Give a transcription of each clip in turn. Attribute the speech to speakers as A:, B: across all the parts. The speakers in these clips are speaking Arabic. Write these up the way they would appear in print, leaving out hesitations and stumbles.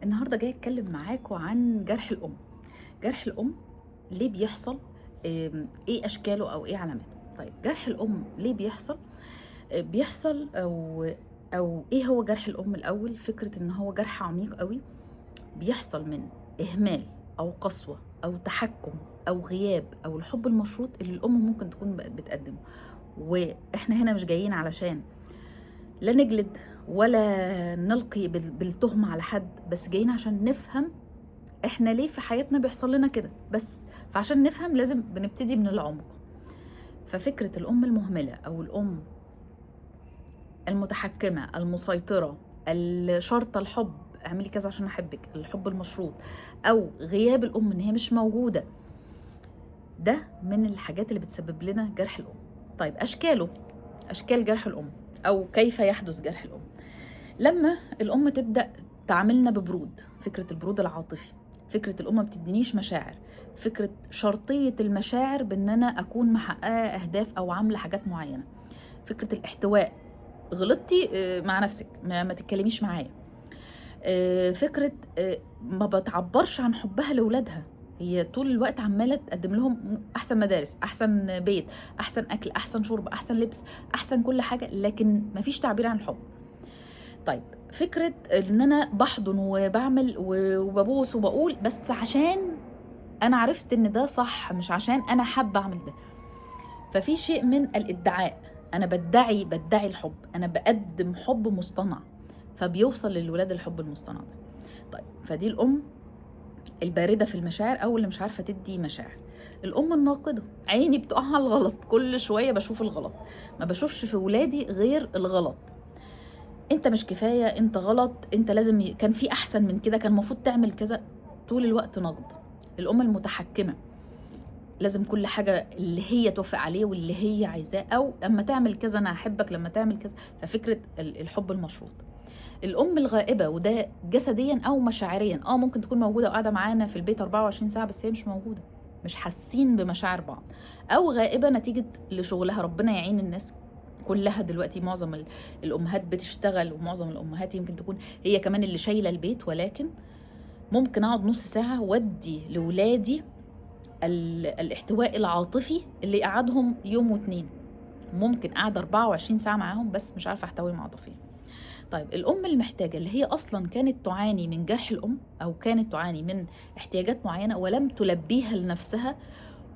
A: النهارده جايه اتكلم معاكم عن جرح الام. جرح الام ليه بيحصل؟ ايه اشكاله او ايه علاماته؟ طيب جرح الام ليه بيحصل؟ بيحصل او ايه هو جرح الام الاول؟ فكره ان هو جرح عميق قوي، بيحصل من اهمال او قسوه او تحكم او غياب او الحب المشروط اللي الام ممكن تكون بتقدمه. واحنا هنا مش جايين علشان لا نجلد ولا نلقي بالتهمة على حد، بس جايين عشان نفهم احنا ليه في حياتنا بيحصل لنا كده بس. فعشان نفهم لازم بنبتدي من العمق. ففكرة الأم المهملة أو الأم المتحكمة المسيطرة الشرطة الحب، اعملي كذا عشان أحبك، الحب المشروط، أو غياب الأم إن هي مش موجودة، ده من الحاجات اللي بتسبب لنا جرح الأم. طيب أشكال جرح الأم أو كيف يحدث جرح الأم. لما الأم تبدأ تعاملنا ببرود، فكرة البرود العاطفي، فكرة الأم ما بتدينيش مشاعر، فكرة شرطية المشاعر بأن أنا أكون محققة أهداف أو عاملة حاجات معينة، فكرة الاحتواء، غلطتي مع نفسك ما تتكلميش معايا، فكرة ما بتعبرش عن حبها لأولادها، هي طول الوقت عمالة تقدم لهم أحسن مدارس، أحسن بيت، أحسن أكل، أحسن شرب، أحسن لبس، أحسن كل حاجة، لكن مفيش تعبير عن الحب. طيب فكرة ان انا بحضن وبعمل وببوس وبقول بس عشان انا عرفت ان ده صح، مش عشان انا حابة اعمل ده. ففي شيء من الادعاء، انا بدعي الحب، انا بقدم حب مصطنع، فبيوصل للولاد الحب المصطنع ده. طيب فدي الام الباردة في المشاعر او اللي مش عارفة تدي مشاعر. الام الناقدة، عيني بتقع على الغلط، كل شوية بشوف الغلط، ما بشوفش في ولادي غير الغلط. انت مش كفايه، انت غلط، انت لازم كان في احسن من كده، كان المفروض تعمل كذا، طول الوقت نقد. الام المتحكمه، لازم كل حاجه اللي هي توافق عليه واللي هي عايزاه، او لما تعمل كذا انا هحبك، لما تعمل كذا، ففكره الحب المشروط. الام الغائبه، وده جسديا او مشاعريا، ممكن تكون موجوده وقاعده معانا في البيت 24 ساعه بس هي مش موجوده، مش حاسين بمشاعر بعض، او غائبه نتيجه لشغلها. ربنا يعين الناس كلها دلوقتي، معظم الامهات بتشتغل، ومعظم الامهات يمكن تكون هي كمان اللي شايله البيت، ولكن ممكن اقعد نص ساعه وادي لولادي الاحتواء العاطفي اللي قعدهم يوم واتنين، ممكن قاعده 24 ساعه معاهم بس مش عارفه احتويهم عاطفيا. طيب الام المحتاجه اللي هي اصلا كانت تعاني من جرح الام، او كانت تعاني من احتياجات معينه ولم تلبيها لنفسها،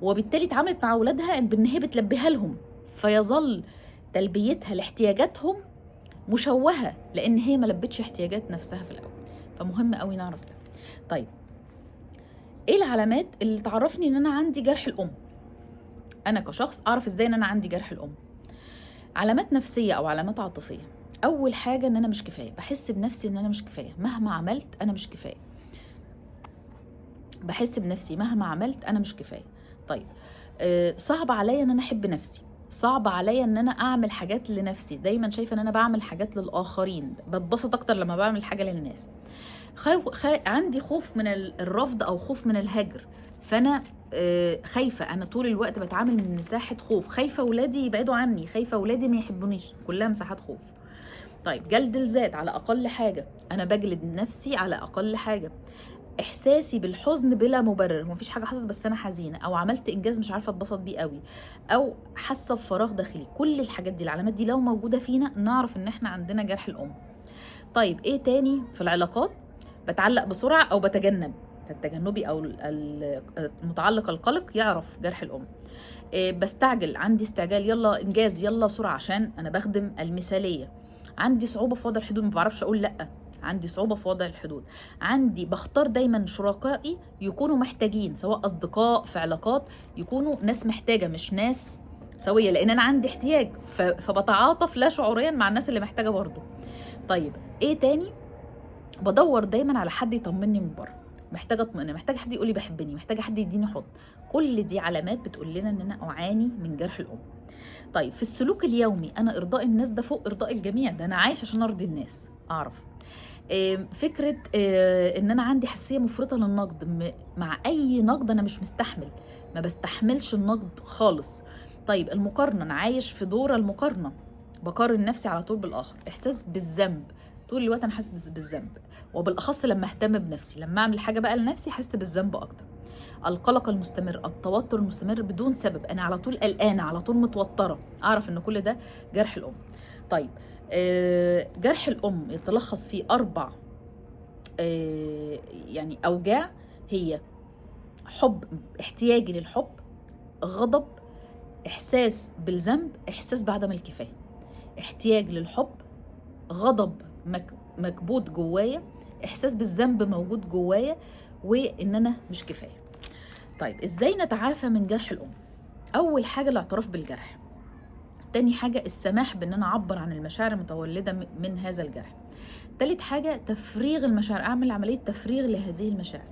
A: وبالتالي اتعاملت مع اولادها بان هي بتلبيها لهم، فيظل تلبيتها لاحتياجاتهم مشوهه لان هي ما لبتش احتياجات نفسها في الاول. فمهم قوي نعرف ده. طيب ايه العلامات اللي تعرفني ان انا عندي جرح الام؟ انا كشخص اعرف ازاي ان انا عندي جرح الام؟ علامات نفسيه او علامات عاطفيه. اول حاجه ان انا مش كفايه، بحس بنفسي ان انا مش كفايه، مهما عملت انا مش كفايه، بحس بنفسي مهما عملت انا مش كفايه. طيب صعب عليا ان انا احب نفسي، صعب عليا ان انا اعمل حاجات لنفسي، دايما شايفه ان انا بعمل حاجات للاخرين، بتبسط اكتر لما بعمل حاجه للناس. عندي خوف من الرفض او خوف من الهجر، فانا خايفه، انا طول الوقت بتعامل من مساحه خوف، خايفه ولادي يبعدوا عني، خايفه ولادي ما يحبونيش، كلها مساحات خوف. طيب جلد الذات على اقل حاجه، انا بجلد نفسي على اقل حاجه. احساسي بالحزن بلا مبرر، مفيش حاجه حصلت بس انا حزينه، او عملت انجاز مش عارفه اتبسط بيه قوي، او حاسه بفراغ داخلي. كل الحاجات دي، العلامات دي لو موجوده فينا نعرف ان احنا عندنا جرح الام. طيب ايه تاني في العلاقات؟ بتعلق بسرعه او بتجنب، التجنبي او المتعلق القلق يعرف جرح الام. بستعجل، عندي استعجال، يلا انجاز، يلا سرعه، عشان انا بخدم المثاليه. عندي صعوبه في وضع الحدود، ما بعرفش اقول لا، عندي صعوبه في وضع الحدود. عندي بختار دايما شركائي يكونوا محتاجين، سواء اصدقاء في علاقات، يكونوا ناس محتاجه مش ناس سويه، لان انا عندي احتياج فبتعاطف لا شعوريا مع الناس اللي محتاجه برضه. طيب ايه تاني؟ بدور دايما على حد يطمني من بره، محتاجه اطمئن، محتاجه حد يقول لي بحبني، محتاجه حد يديني حضن. كل دي علامات بتقول لنا ان انا اعاني من جرح الام. طيب في السلوك اليومي، انا ارضاء الناس ده فوق ارضاء الجميع، ده انا عايش عشان ارضي الناس، اعرف. فكره ان انا عندي حساسيه مفرطه للنقد، مع اي نقد انا مش مستحمل، ما بستحملش النقد خالص. طيب المقارنه، انا عايش في دور المقارنه، بقارن نفسي على طول بالاخر. احساس بالذنب، طول الوقت انا حاسس بالذنب، وبالاخص لما اهتم بنفسي، لما اعمل حاجه بقى لنفسي احس بالذنب اكتر. القلق المستمر، التوتر المستمر بدون سبب، انا على طول قلقانه، على طول متوتره، اعرف ان كل ده جرح الام. طيب جرح الام يتلخص في 4 يعني اوجاع، هي حب، احتياجي للحب، غضب، احساس بالذنب، احساس بعدم الكفايه. احتياج للحب، غضب مكبوت جوايا، احساس بالذنب موجود جوايا، وان انا مش كفايه. طيب ازاي نتعافى من جرح الام؟ اول حاجه الاعتراف بالجرح، تاني حاجه السماح بان انا اعبر عن المشاعر المتولده من هذا الجرح، تالت حاجه تفريغ المشاعر، اعمل عمليه تفريغ لهذه المشاعر.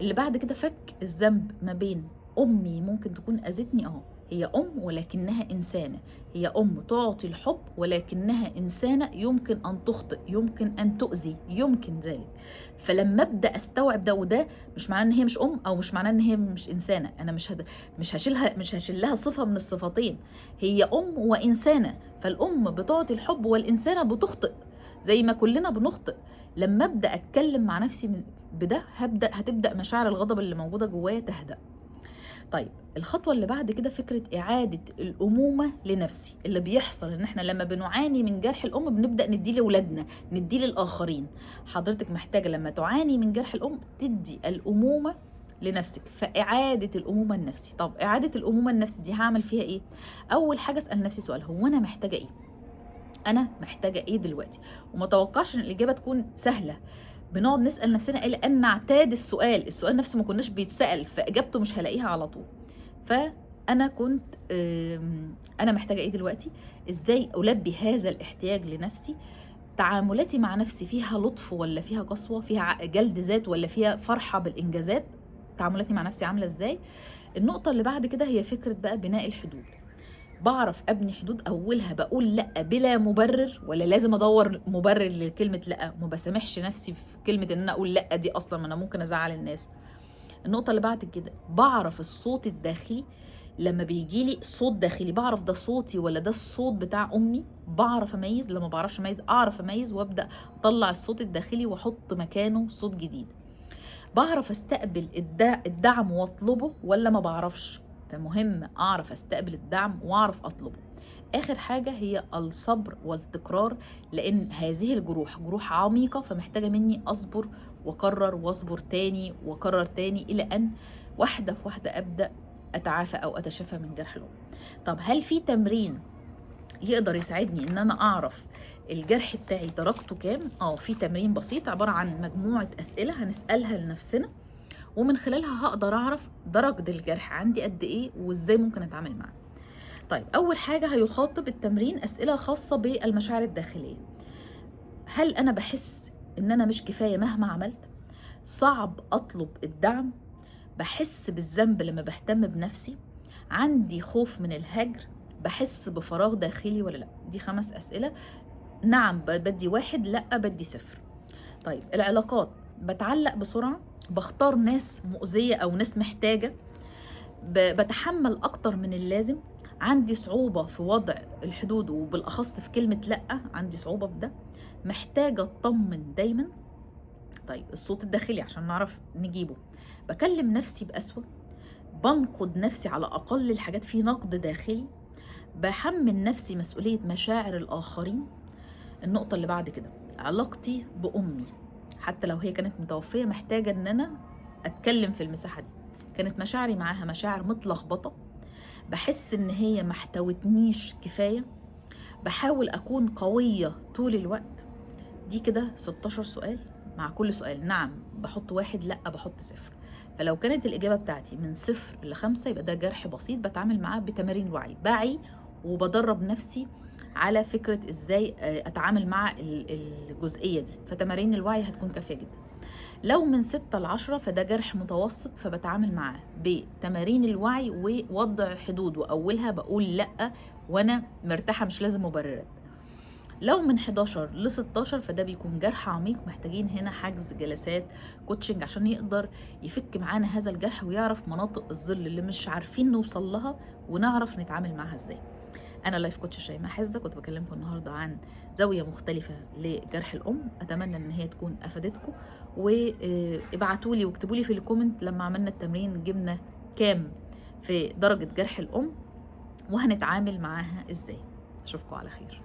A: اللي بعد كده فك الذنب ما بين امي ممكن تكون اذتني، هي ام ولكنها انسانه، هي ام تعطي الحب ولكنها انسانه، يمكن ان تخطئ، يمكن ان تؤذي، يمكن ذلك. فلما ابدا استوعب ده، وده مش معناه ان هي مش ام او مش معناه ان هي مش انسانه، انا مش هشيلها صفه من الصفتين، هي ام وانسانه، فالام بتعطي الحب والانسانه بتخطئ زي ما كلنا بنخطئ. لما ابدا اتكلم مع نفسي بده هتبدا مشاعر الغضب اللي موجوده جوايا تهدأ. طيب الخطوه اللي بعد كده فكره اعاده الامومه لنفسي. اللي بيحصل ان احنا لما بنعاني من جرح الام بنبدا نديه لاولادنا، نديه للاخرين. حضرتك محتاجه لما تعاني من جرح الام تدي الامومه لنفسك، فاعاده الامومه النفسي. طب اعاده الامومه النفسي دي هعمل فيها ايه؟ اول حاجه اسال نفسي سؤال، هو انا محتاجه ايه؟ انا محتاجه ايه دلوقتي؟ وما توقعش ان الاجابه تكون سهله، بنقعد نسال نفسنا الى ان نعتاد السؤال نفسه ما كناش بيتسال، فاجابته مش هلاقيها على طول. فانا كنت انا محتاجه ايه دلوقتي؟ ازاي البي هذا الاحتياج لنفسي؟ تعاملاتي مع نفسي فيها لطف ولا فيها قسوه، فيها جلد ذات ولا فيها فرحه بالانجازات؟ تعاملاتي مع نفسي عامله ازاي؟ النقطه اللي بعد كده هي فكره بقى بناء الحدود. بعرف ابني حدود، اولها بقول لا بلا مبرر ولا لازم ادور مبرر لكلمه لا؟ ما بسامحش نفسي في كلمه ان انا اقول لا دي، اصلا ما انا ممكن ازعل الناس. النقطه اللي بعد كده بعرف الصوت الداخلي، لما بيجي لي صوت داخلي بعرف ده صوتي ولا ده الصوت بتاع امي، بعرف اميز. لما بعرفش اميز اعرف اميز وابدا اطلع الصوت الداخلي واحط مكانه صوت جديد. بعرف استقبل الدعم واطلبه ولا ما بعرفش؟ فمهم اعرف استقبل الدعم واعرف اطلبه. اخر حاجة هي الصبر والتكرار، لان هذه الجروح جروح عميقة، فمحتاجة مني اصبر واكرر واصبر تاني واكرر تاني الى ان واحدة في واحدة ابدأ اتعافى او اتشافى من جرح الام. طب هل في تمرين يقدر يساعدني ان انا اعرف الجرح بتاعي درجته كام؟ في تمرين بسيط عبارة عن مجموعة اسئلة هنسألها لنفسنا، ومن خلالها هقدر اعرف درجة الجرح عندي قد ايه وازاي ممكن اتعامل معاه. طيب اول حاجة هيخاطب التمرين اسئلة خاصة بالمشاعر الداخلية. هل انا بحس ان انا مش كفاية مهما عملت؟ صعب اطلب الدعم؟ بحس بالذنب لما بهتم بنفسي؟ عندي خوف من الهجر؟ بحس بفراغ داخلي ولا لا؟ دي 5 اسئلة. نعم بدي 1، لا بدي 0. طيب العلاقات، بتعلق بسرعة؟ بختار ناس مؤذية او ناس محتاجة؟ بتحمل اكتر من اللازم؟ عندي صعوبة في وضع الحدود وبالاخص في كلمة لا، عندي صعوبة في ده؟ محتاجة اطمن دايما؟ طيب الصوت الداخلي عشان نعرف نجيبه، بكلم نفسي بقسوة؟ بنقد نفسي على اقل الحاجات، في نقد داخلي؟ بحمل نفسي مسؤولية مشاعر الاخرين؟ النقطة اللي بعد كده علاقتي بأمي، حتى لو هي كانت متوفية محتاجة ان انا اتكلم في المساحة دي. كانت مشاعري معاها مشاعر متلخبطة؟ بحس ان هي ما احتوتنيش كفاية؟ بحاول اكون قوية طول الوقت؟ دي كده 16 سؤال. مع كل سؤال نعم بحط 1، لا بحط 0. فلو كانت الإجابة بتاعتي من 0 ل5 يبقى ده جرح بسيط بتعامل معاه بتمارين الوعي، بعي وبدرب نفسي على فكرة ازاي اتعامل مع الجزئية دي، فتمارين الوعي هتكون كافية جدا. لو من 6 ل10 فده جرح متوسط، فبتعامل معاه بتمارين الوعي ووضع حدود، وأولها بقول لأ وأنا مرتاحة مش لازم مبررات. لو من 11 ل 16 فده بيكون جرح عميق، محتاجين هنا حجز جلسات كوتشنج عشان يقدر يفك معانا هذا الجرح ويعرف مناطق الظل اللي مش عارفين نوصل لها ونعرف نتعامل معها ازاي. انا لايف كوتش شيماء حزة، كنت بكلمكم النهارده عن زاويه مختلفه لجرح الام. اتمنى ان هي تكون افادتكم، وابعتوا لي واكتبوا لي في الكومنت لما عملنا التمرين جبنا كام في درجه جرح الام، وهنتعامل معاها ازاي. اشوفكم على خير.